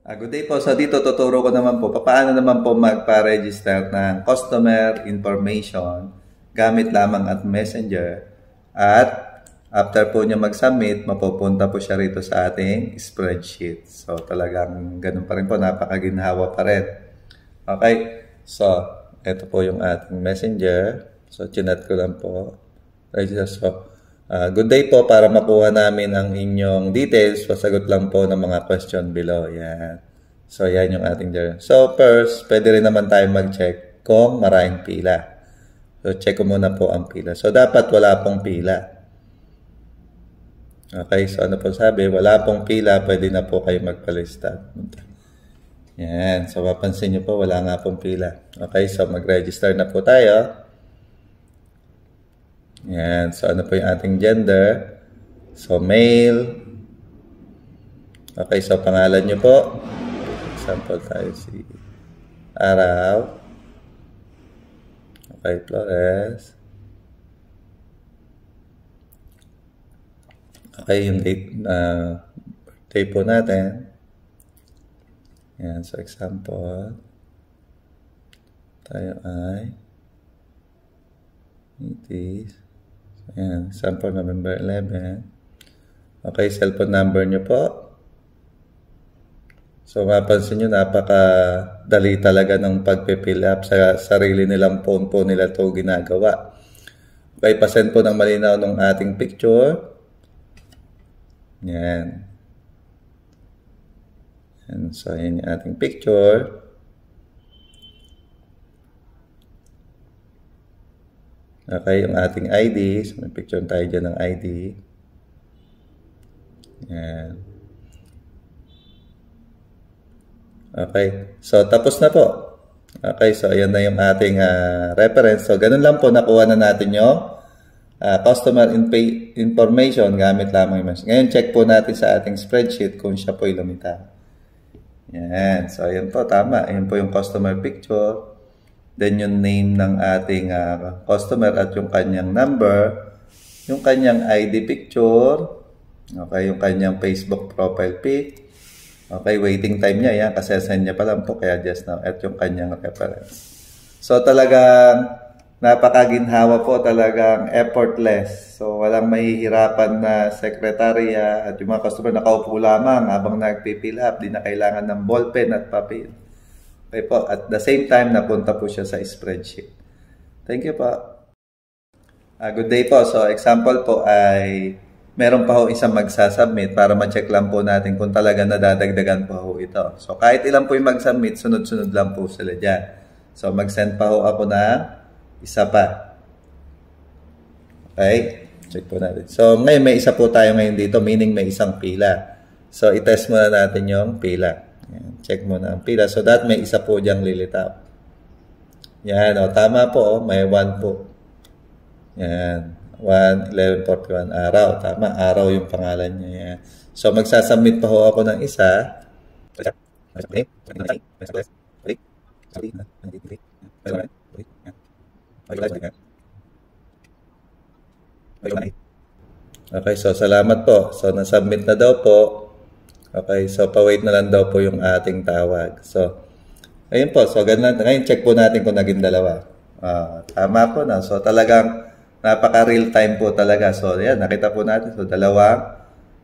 Good day po. So dito tuturo ko naman po paano naman po magpa-register ng customer information gamit lamang at Messenger. At after po niya mag-submit, mapupunta po siya rito sa ating spreadsheet. So talagang ganun pa rin po, napakaginhawa pa rin. Okay, so ito po yung ating Messenger. So chinat ko lang po. Register. So good day po, para makuha namin ang inyong details, pasagot lang po ng mga question below. Yan. So, yan yung ating journal. So, first, pwede rin naman tayo mag-check kung maraming pila. So, check ko muna po ang pila. So, dapat wala pong pila. Okay, so ano po sabi? Wala pong pila, pwede na po kayo magpalista. Yan. So, mapansin nyo po, wala nga pong pila. Okay, so mag-register na po tayo. Yan. So, ano po yung ating gender? So, male. Okay. So, pangalan nyo po. Example tayo si Araw. Okay. Flores. Okay. Yung date, birthday po natin. Yan. So, example. Tayo ay it is. Ayan, sample November 11. Okay, cellphone number nyo po. So, mapansin nyo, napakadali talaga ng pagpipill up. Sa sarili nilang phone po nila ito ginagawa. Okay, pasend po ng malinaw ng ating picture. Yan. And so, yan yung ating picture. Okay, yung ating ID. So, may picture tayo dyan ng ID. Yan. Okay. So, tapos na po. Okay, so, ayan na yung ating reference. So, ganun lang po, nakuha na natin yung customer information gamit lamang yung message. Ngayon, check po natin sa ating spreadsheet kung siya po ay lumitaw. Yan. So, ayan po, tama. Ayan po yung customer picture. Then, yung name ng ating customer at yung kanyang number, yung kanyang ID picture, okay, yung kanyang Facebook profile pic, okay, waiting time niya, yan, kasi send niya pa lang po, kaya just now, at yung kanyang reference. So, talagang napakaginhawa po, talagang effortless. So, walang mahihirapan na sekretarya at yung mga customer nakaupo lamang habang nagpipill up, di na kailangan ng ballpen at papel. Okay po, at the same time, napunta po siya sa spreadsheet. Thank you po. Good day po. So, example po ay meron pa ho isang magsasubmit para ma-check lang po natin kung talaga nadadagdagan pa ho ito. So, kahit ilan po yung mag-submit, sunod-sunod lang po sila dyan. So, mag-send pa ho ako na isa pa. Okay? Check po natin. So, ngayon may isa po tayo ngayon dito, meaning may isang pila. So, itest muna natin yung pila. Yan, check mo na ang pila. So, that may isa po diyang lilitaw. Yan, o, tama po, o, may 1 po. Yan, 1/11/41 araw. Tama, araw yung pangalan niya. Yan. So, magsasubmit pa ho ako ng isa. Okay, so, salamat po. So, nasubmit na daw po. Okay, so pa-wait na lang daw po yung ating tawag. So, ayun po. So, ganun. Ngayon, check po natin kung naging dalawa. Tama po na. So, talagang napaka-real time po talaga. So, yan. Nakita po natin. So, dalawang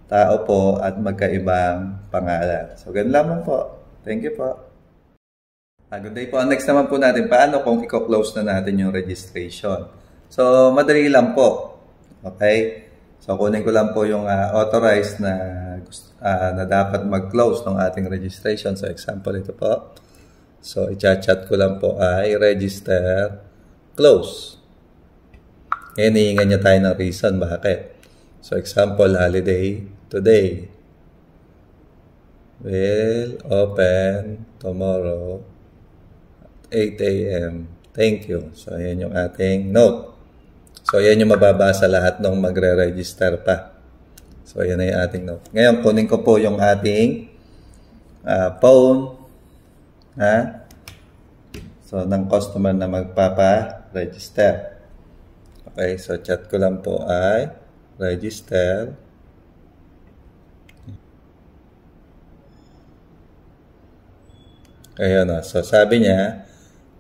tao po at magkaibang pangalan. So, ganun lamang po. Thank you po. Good day po. Next naman po natin, paano kung i-close na natin yung registration? So, madali lang po. Okay? So, kunin ko lang po yung authorized na dapat mag-close ng ating registration. So, example ito po. So, i-chat ko lang po ay register, close. Ngayon, hihingan niya tayo ng reason. Bakit? So, example, holiday today. Will open tomorrow at 8 a.m. Thank you. So, ayan yung ating note. So, yan yung mababasa lahat nung magre-register pa. So, yan na yung ating note. Ngayon, kunin ko po yung ating phone. So, ng customer na magpapa-register. Okay, so chat ko lang po ay register. Ayun o. So, sabi niya,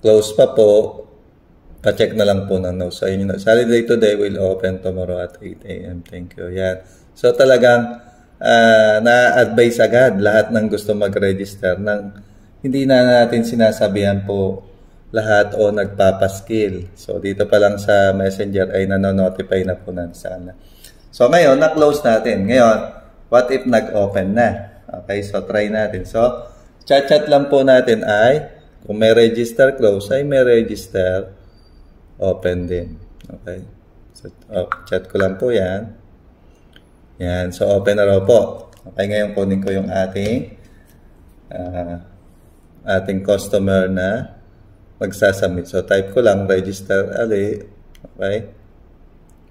close pa po. Pa-check na lang po ng no. So, yun, Solid day today will open tomorrow at 8 a.m. Thank you. Yan. So, talagang na-advise agad lahat ng gusto mag-register ng hindi na natin sinasabihan po lahat o nagpapaskill. So, dito pa lang sa Messenger ay nanonotify na po na sana. So, ngayon, na-close natin. Ngayon, what if nag-open na? Okay, so try natin. So, chat-chat lang po natin ay, kung may register close, ay may register open din. Okay. So, chat ko lang po yan. Yan. So, open na raw po. Okay, ngayon kunin ko yung ating customer na magsasubmit. So, type ko lang, register ali. Okay.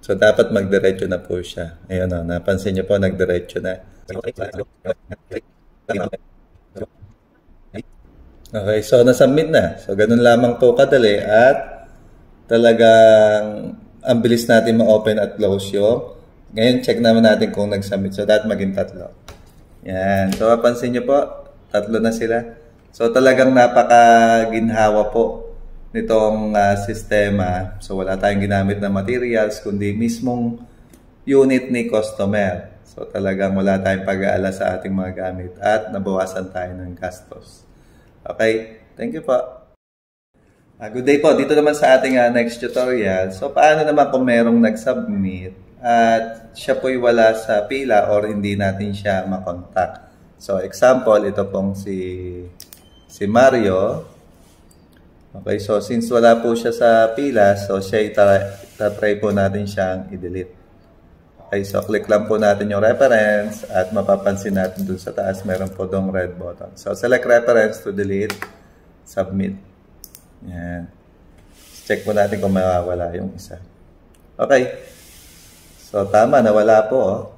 So, dapat magdiretso na po siya. Ayun o, napansin niyo po, nagdiretso na. Okay, so nasubmit na. So, ganun lamang po kadali at talagang ang bilis natin ma-open at close yung. Ngayon, check naman natin kung nag-submit. So, dapat maging 3. Yan. So, mapansin nyo po, 3 na sila. So, talagang napakaginhawa po nitong sistema. So, wala tayong ginamit na materials, kundi mismong unit ni customer. So, talagang wala tayong pag-aala sa ating mga gamit at nabawasan tayo ng gastos. Okay, thank you po. Good day po. Dito naman sa ating next tutorial. So, paano naman kung merong nag-submit at siya po'y wala sa pila or hindi natin siya makontak. So, example, ito pong si Mario. Okay, so since wala po siya sa pila, so siya itatry po natin siyang i-delete. Okay, so click lang po natin yung reference at mapapansin natin dun sa taas, meron po dong red button. So, select reference to delete, submit. Yan. Check po natin kung mawawala yung isa. Okay. So, tama, nawala po. Oh.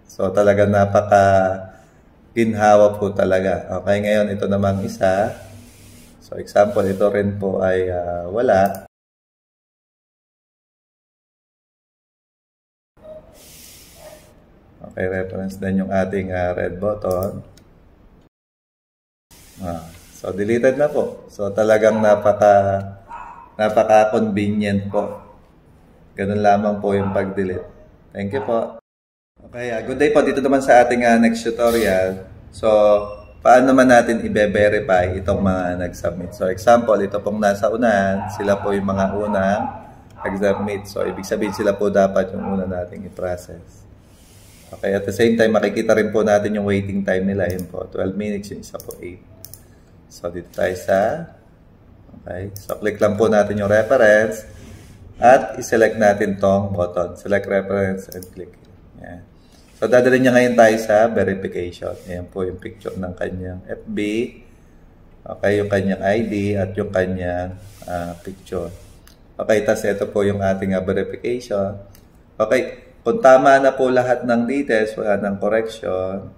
So, talagang napaka-ginhawa po talaga. Okay, ngayon, ito namang isa. So, example, ito rin po ay wala. Okay, reference din yung ating red button. So, deleted na po. So, talagang napaka-convenient po. Ganun lamang po yung pag-delete. Thank you po. Okay, good day po. Dito naman sa ating next tutorial. So, paano naman natin i-verify itong mga nag-submit? So, example, ito pong nasa unahan, sila po yung mga unang nag-submit. So, ibig sabihin sila po dapat yung una nating i-process. Okay, at the same time, makikita rin po natin yung waiting time nila. Yun po, 12 minutes, yung isa po 8. So, dito tayo sa, okay, so click lang po natin yung reference at i-select natin tong button. Select reference and click. Yan. So, dadalhin niya ngayon tayo sa verification. Ayan po yung picture ng kanyang FB. Okay, yung kanyang ID at yung kanyang picture. Okay, tas ito po yung ating verification. Okay, kung tama na po lahat ng details, wala ng correction.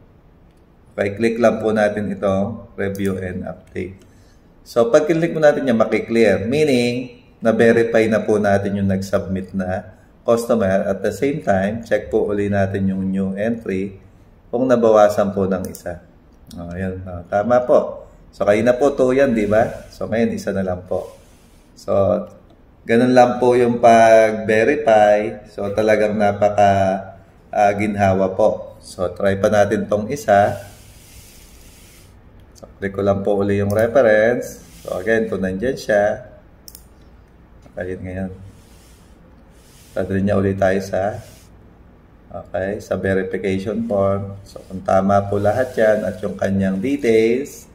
Okay, click lang po natin itong review and update. So, pag click mo natin yan, makiklear. Meaning, na-verify na po natin yung nag-submit na customer. At the same time, check po uli natin yung new entry kung nabawasan po ng isa. Ayan, tama po. So, kayo na po 2 yan, di ba? So, ngayon, isa na lang po. So, ganun lang po yung pag-verify. So, talagang napaka-ginhawa po. So, try pa natin tong isa. So, click ko lang po uli yung reference. So, again, kung nandyan siya, ayun ngayon. Dadalhin niya ulit tayo sa verification form. So, kung tama po lahat yan at yung kanyang details,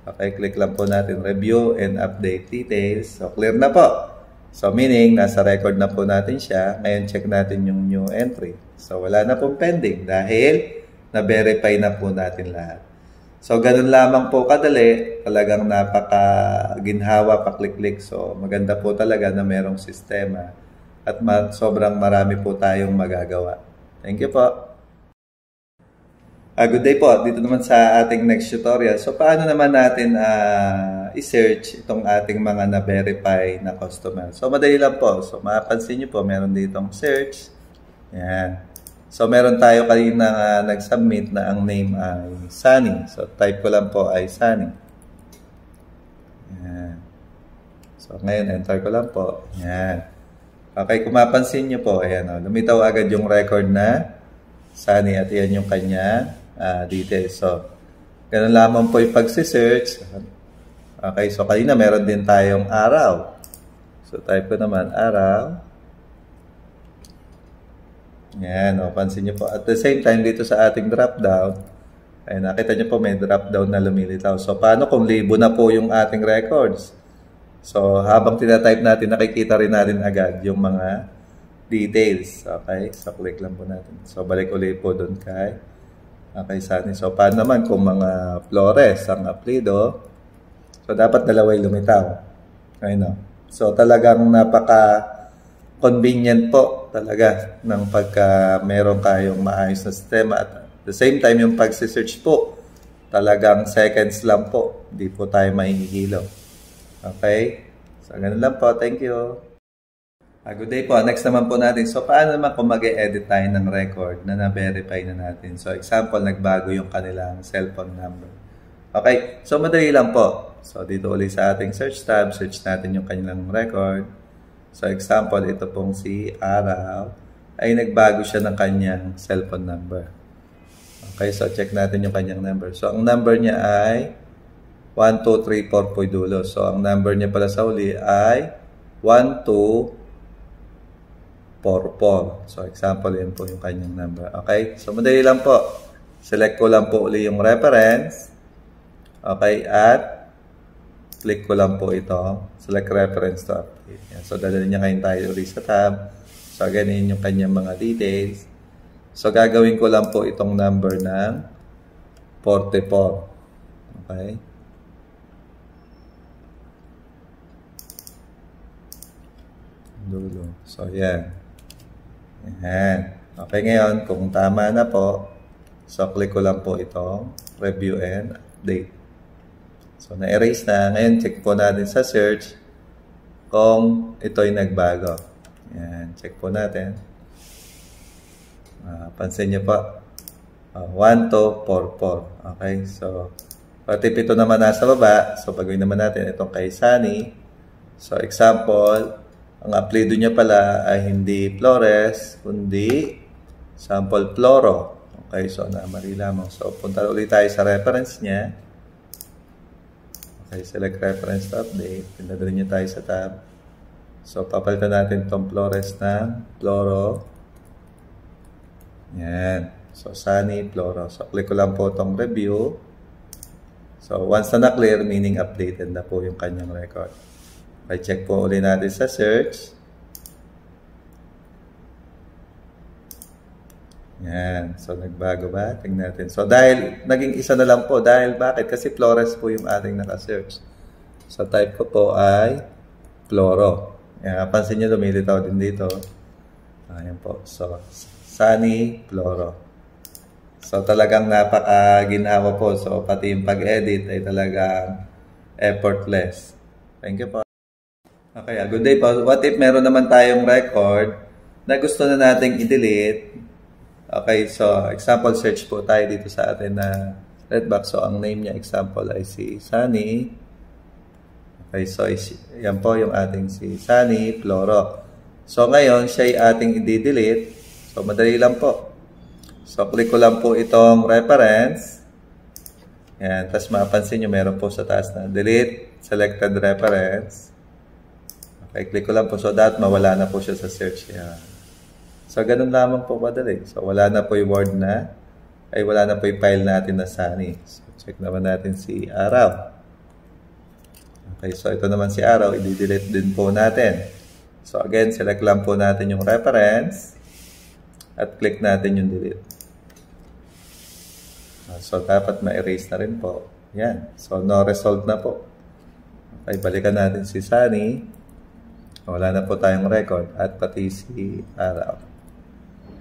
okay, click lang po natin review and update details. So, clear na po. So, meaning, nasa record na po natin siya. Ngayon, check natin yung new entry. So, wala na pong pending dahil na-verify na po natin lahat. So, ganun lamang po kadali. Talagang napaka-ginhawa, pa-click-click. So, maganda po talaga na merong sistema. At sobrang marami po tayong magagawa. Thank you po. Good day po. Dito naman sa ating next tutorial. So, paano naman natin i-search itong ating mga na-verify na customer? So, madali lang po. So, mapapansin nyo po, meron ditong search. Yan. So, meron tayo kanina nag-submit na ang name ay Sunny. So, type ko lang po ay Sunny. So, ngayon, enter ko lang po. Yan. Okay, kung mapansin nyo po, ayan, lumitaw agad yung record na Sunny at yan yung kanya details. So, ganun lamang po yung pagsisearch. Okay, so kanina meron din tayong araw. So, type ko naman araw. Yan, pansin nyo po. At the same time, dito sa ating drop-down, ay nakita nyo po may drop-down na lumilitaw. So, paano kung libo na po yung ating records? So, habang tinatype natin, nakikita rin natin agad yung mga details. Okay? So, click lang po natin. So, balik ulit po doon kay Sunny. So, paano naman kung mga Flores ang apelido? So, dapat dalaway lumitaw. Okay, no? So, talagang napaka-convenient po talaga ng pagka meron kayong maayos na sistema. At the same time, yung pag-search po, talagang seconds lang po. Hindi po tayo mahihilo. Okay? So, ganun lang po. Thank you. Good day po. Next naman po natin. So, paano naman kung mag-e-edit tayo ng record na na-verify na natin? So, example, nagbago yung kanilang cellphone number. Okay? So, madali lang po. So, dito ulit sa ating search tab, search natin yung kanilang record. So, example, ito pong si Araw ay nagbago siya ng kanyang cellphone number. Okay? So, check natin yung kanyang number. So, ang number niya ay 1, 2, 3, 4 po dulo. So, ang number niya pala sa uli ay 1, 2, 4, 4. So, example, yan po yung kanyang number. Okay? So, madali lang po. Select ko lang po uli yung reference. Okay? At click ko lang po ito. Select reference to update. Yan. So, dadalhin niya ngayon tayo ulit sa tab. So, ganyan yung kanyang mga details. So, gagawin ko lang po itong number ng 44. Okay? Dulo. So, yan. Yan. Okay, ngayon, kung tama na po, so, click ko lang po ito, review and update. So, na-erase na. Ngayon, check po natin sa search kung ito'y nagbago. Yan. Check po natin. Pansin nyo po. 1, 2, 4, 4. Okay, so, pati ito naman nasa baba. So, pagawin naman natin itong kay Sunny. So, example, ang apelido niya pala ay hindi Flores, kundi sample Floro. Okay, so mali lamang. So, punta ulit tayo sa reference niya. Okay, select reference to update. Pinadali niya tayo sa tab. So, papalitan natin itong Flores ng Floro. Yan. So, Sunny, Floro. So, click ko lang po itong review. So, once na na-clear, meaning updated na po yung kanyang record. Okay, check po ulit natin sa search. Yan. So, nagbago ba? Tingnan natin. So, dahil, naging isa na lang po. Dahil, bakit? Kasi Flores po yung ating naka-search. So, type ko po ay Floro. Yan. Pansin nyo, lumilitaw din dito. Ayan po. So, Sunny, Floro. So, talagang napaka-ginhawa po. So, pati yung pag-edit ay talagang effortless. Thank you po. Okay, good day po. What if meron naman tayong record na gusto na nating i-delete? Okay, so example search po tayo dito sa atin na red box. So ang name niya example ay si Sunny. Okay, so yan po yung ating si Sunny Floro. So ngayon siya ay ating i-delete. So madali lang po. So click ko lang po itong reference. Yan, tapos mapapansin nyo meron po sa taas na delete selected reference. Okay, click ko lang po. So, that mawala na po siya sa search. Yan. So, ganun lamang po madali. So, wala na po yung word na, ay wala na po yung file natin na Sunny. So, check naman natin si Araw. Okay, so ito naman si Araw. I-delete din po natin. So, again, select lang po natin yung reference at click natin yung delete. So, dapat ma-erase na rin po. Yan. So, no result na po. Okay, balikan natin si Sunny. Wala na po tayong record at pati si Araw.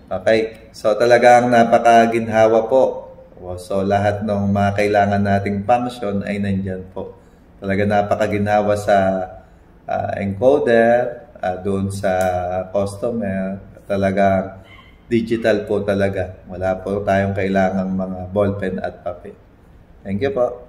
Okay, so talagang napakaginhawa po. So lahat ng mga kailangan nating function ay nandyan po. Talaga napakaginhawa sa encoder, doon sa customer. Talagang digital po talaga. Wala po tayong kailangang mga ballpen at papel. Thank you po.